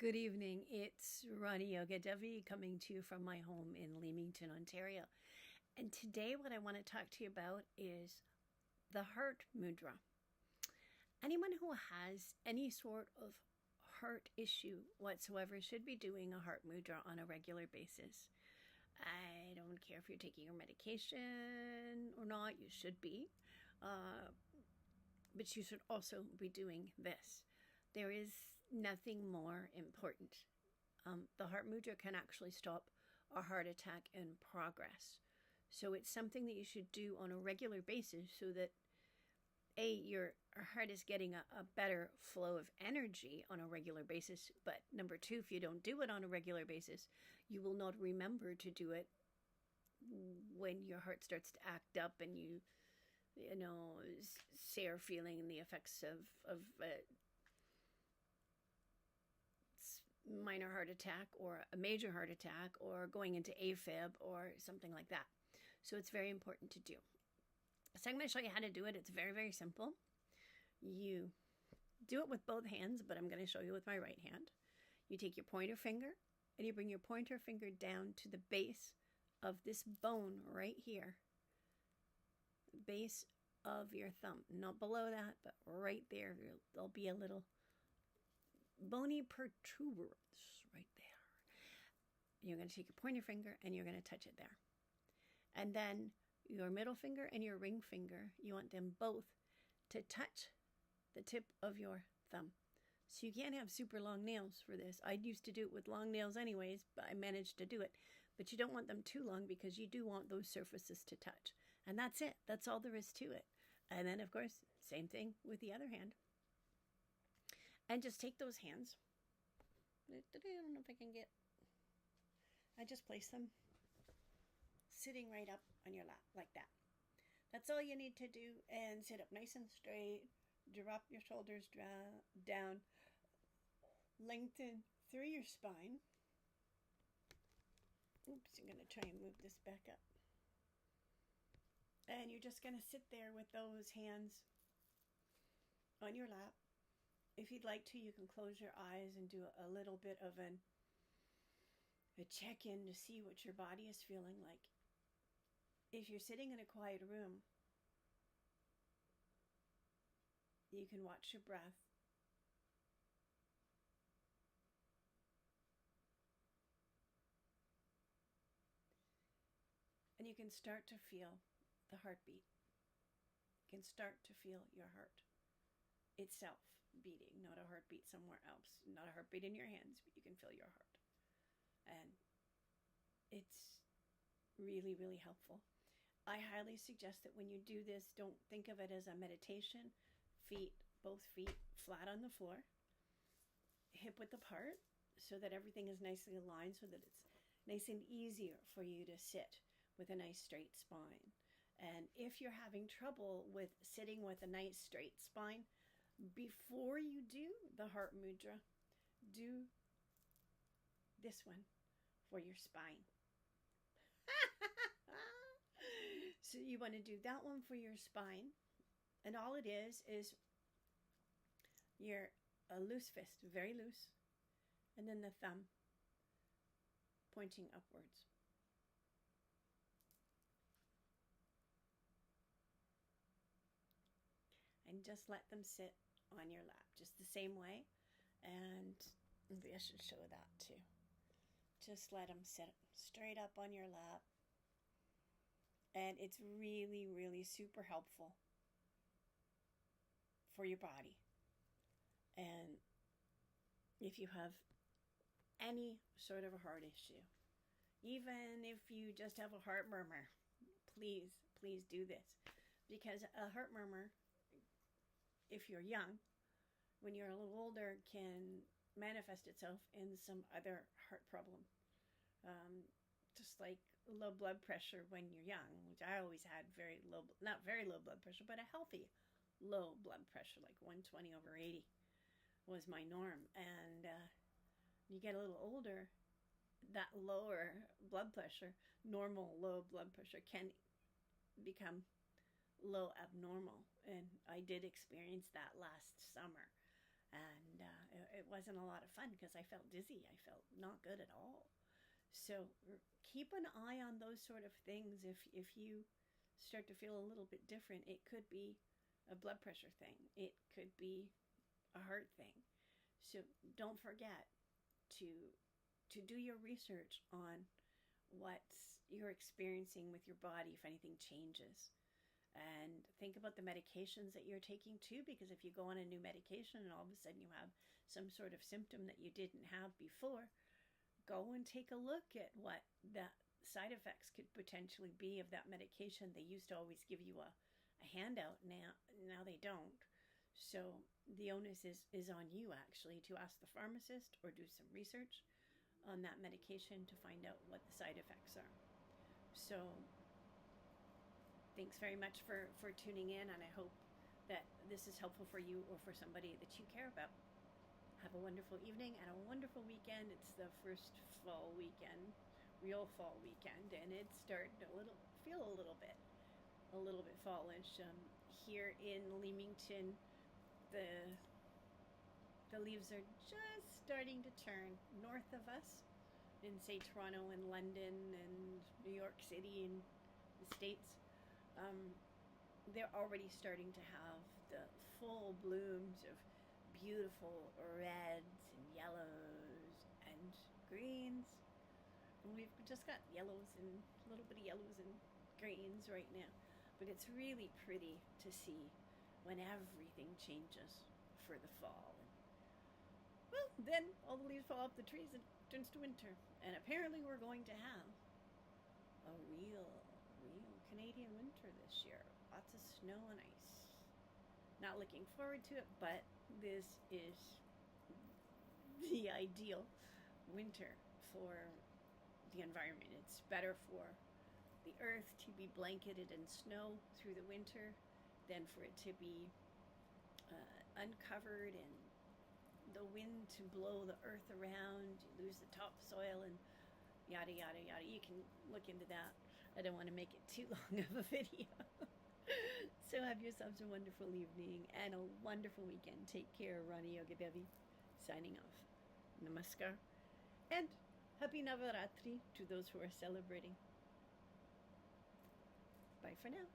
Good evening. It's Ronnie Yoga Devi coming to you from my home in Leamington, Ontario. And today, what I want to talk to you about is the Heart Mudra. Anyone who has any sort of heart issue whatsoever should be doing a Heart Mudra on a regular basis. I don't care if you're taking your medication or not, you should be. But you should also be doing this. There is nothing more important. The heart mudra can actually stop a heart attack in progress. So it's something that you should do on a regular basis so that your heart is getting a better flow of energy on a regular basis. But number two, if you don't do it on a regular basis, you will not remember to do it when your heart starts to act up and you say are feeling the effects of minor heart attack or a major heart attack or going into AFib or something like that. So it's very important to do. So I'm going to show you how to do it. It's very, very simple. You do it with both hands, but I'm going to show you with my right hand. You take your pointer finger and you bring your pointer finger down to the base of this bone right here. Base of your thumb. Not below that, but right there. There'll be a little bony protuberance right there. You're going to take your pointer finger and you're going to touch it there. And then your middle finger and your ring finger, you want them both to touch the tip of your thumb. So you can't have super long nails for this. I used to do it with long nails anyways, but I managed to do it. But you don't want them too long because you do want those surfaces to touch. And that's it. That's all there is to it. And then, of course, same thing with the other hand. And just take those hands. I don't know if I can get... I just place them sitting right up on your lap like that. That's all you need to do. And sit up nice and straight. Drop your shoulders down. Lengthen through your spine. Oops, I'm going to try and move this back up. And you're just going to sit there with those hands on your lap. If you'd like to, you can close your eyes and do a little bit of a check-in to see what your body is feeling like. If you're sitting in a quiet room, you can watch your breath. And you can start to feel the heartbeat. You can start to feel your heart itself beating, not a heartbeat somewhere else, not a heartbeat in your hands, but you can feel your heart. And it's really, really helpful. I highly suggest that when you do this, don't think of it as a meditation. Both feet flat on the floor, hip width apart, so that everything is nicely aligned, so that it's nice and easier for you to sit with a nice straight spine. And if you're having trouble with sitting with a nice straight spine, before you do the Heart Mudra, do this one for your spine. So you want to do that one for your spine. And all it is your loose fist, very loose, and then the thumb pointing upwards. And just let them sit on your lap, just the same way. And maybe I should show that too. Just let them sit straight up on your lap. And it's really, really super helpful for your body. And if you have any sort of a heart issue, even if you just have a heart murmur, please do this. Because a heart murmur, if you're young, when you're a little older, can manifest itself in some other heart problem. Just like low blood pressure when you're young, which I always had not very low blood pressure, but a healthy low blood pressure, like 120/80 was my norm. And you get a little older, that lower blood pressure, normal low blood pressure, can become low abnormal. And I did experience that last summer. And it wasn't a lot of fun because I felt dizzy. I felt not good at all. So keep an eye on those sort of things. If you start to feel a little bit different, it could be a blood pressure thing. It could be a heart thing. So don't forget to do your research on what you're experiencing with your body, if anything changes. And think about the medications that you're taking too, because if you go on a new medication and all of a sudden you have some sort of symptom that you didn't have before, go and take a look at what the side effects could potentially be of that medication. They used to always give you a handout. Now they don't. So the onus is on you actually to ask the pharmacist or do some research on that medication to find out what the side effects are. So thanks very much for tuning in, and I hope that this is helpful for you or for somebody that you care about. Have a wonderful evening and a wonderful weekend. It's the first fall weekend, real fall weekend, and it's starting to feel a little bit fallish. Here in Leamington, the leaves are just starting to turn north of us. In say Toronto and London and New York City and the States, they're already starting to have the full blooms of beautiful reds and yellows and greens. And we've just got yellows and little bitty yellows and greens right now. But it's really pretty to see when everything changes for the fall. Well, then all the leaves fall off the trees and it turns to winter. And apparently we're going to have a real Canadian winter this year. Lots of snow and ice. Not looking forward to it, but this is the ideal winter for the environment. It's better for the earth to be blanketed in snow through the winter than for it to be uncovered and the wind to blow the earth around. You lose the topsoil and yada yada yada. You can look into that. I don't want to make it too long of a video. So have yourselves a wonderful evening and a wonderful weekend. Take care. Rani Yogi Devi signing off. Namaskar and happy Navaratri to those who are celebrating. Bye for now.